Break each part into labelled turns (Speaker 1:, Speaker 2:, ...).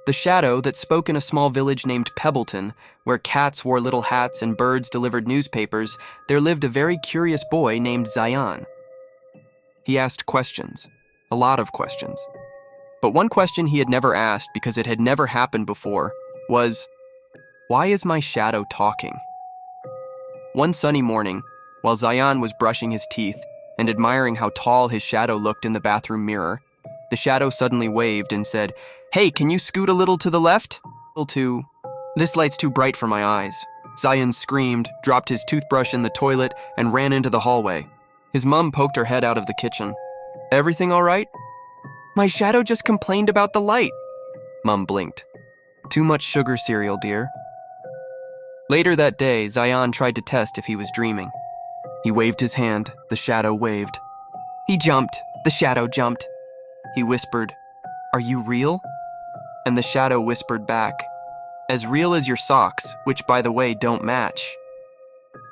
Speaker 1: The shadow that spoke in a small village named Pebbleton, where cats wore little hats and birds delivered newspapers, there lived a very curious boy named Zayan. He asked questions, a lot of questions. But one question he had never asked because it had never happened before was, why is my shadow talking? One sunny morning, while Zayan was brushing his teeth and admiring how tall his shadow looked in the bathroom mirror, the shadow suddenly waved and said, "Hey, can you scoot a little to the left?" This light's too bright for my eyes. Zayan screamed, dropped his toothbrush in the toilet, and ran into the hallway. His mom poked her head out of the kitchen. "Everything all right?" "My shadow just complained about the light." Mom blinked. "Too much sugar cereal, dear." Later that day, Zayan tried to test if he was dreaming. He waved his hand, the shadow waved. He jumped, the shadow jumped. He whispered, "Are you real?" And the shadow whispered back, "As real as your socks, which by the way don't match."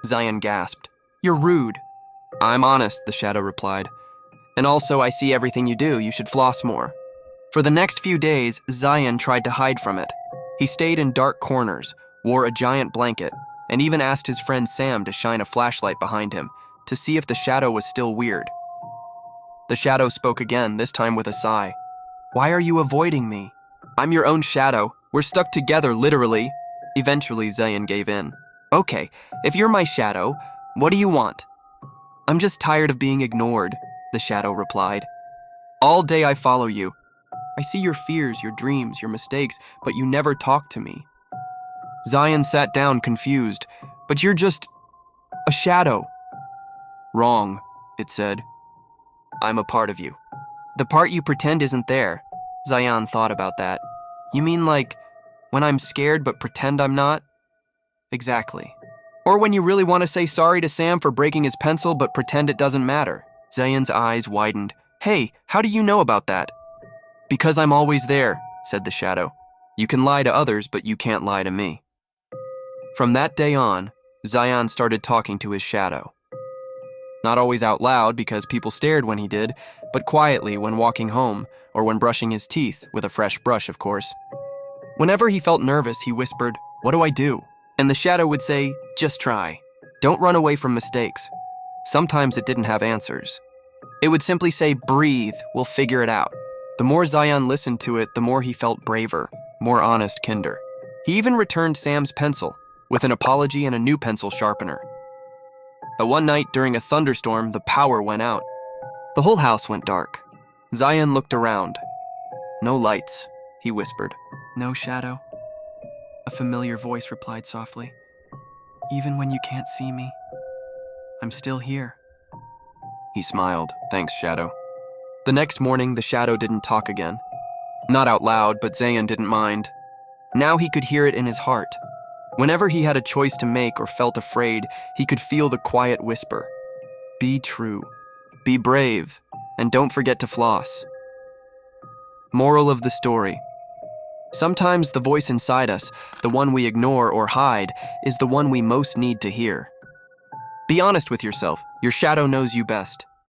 Speaker 1: Zayan gasped, "You're rude." "I'm honest," the shadow replied. "And also I see everything you do, you should floss more." For the next few days, Zayan tried to hide from it. He stayed in dark corners, wore a giant blanket, and even asked his friend Sam to shine a flashlight behind him to see if the shadow was still weird. The shadow spoke again, this time with a sigh. "Why are you avoiding me? I'm your own shadow. We're stuck together, literally." Eventually, Zayan gave in. "Okay, if you're my shadow, what do you want?" "I'm just tired of being ignored," the shadow replied. "All day I follow you. I see your fears, your dreams, your mistakes, but you never talk to me." Zayan sat down, confused. "But you're just a shadow." "Wrong," it said. "I'm a part of you." "The part you pretend isn't there." Zayan thought about that. "You mean like when I'm scared but pretend I'm not?" "Exactly. Or when you really want to say sorry to Sam for breaking his pencil but pretend it doesn't matter." Zayan's eyes widened. "Hey, how do you know about that?" "Because I'm always there," said the shadow. "You can lie to others, but you can't lie to me." From that day on, Zayan started talking to his shadow. Not always out loud because people stared when he did, but quietly when walking home or when brushing his teeth, with a fresh brush, of course. Whenever he felt nervous, he whispered, "What do I do?" And the shadow would say, "Just try. Don't run away from mistakes." Sometimes it didn't have answers. It would simply say, "Breathe, we'll figure it out." The more Zayan listened to it, the more he felt braver, more honest kinder. He even returned Sam's pencil, with an apology and a new pencil sharpener. But one night during a thunderstorm, the power went out. The whole house went dark. Zayan looked around. "No lights," he whispered. "No shadow?" A familiar voice replied softly. "Even when you can't see me, I'm still here." He smiled. "Thanks, shadow." The next morning, the shadow didn't talk again. Not out loud, but Zayan didn't mind. Now he could hear it in his heart. Whenever he had a choice to make or felt afraid, he could feel the quiet whisper. Be true, be brave, and don't forget to floss. Moral of the story. Sometimes the voice inside us, the one we ignore or hide, is the one we most need to hear. Be honest with yourself. Your shadow knows you best.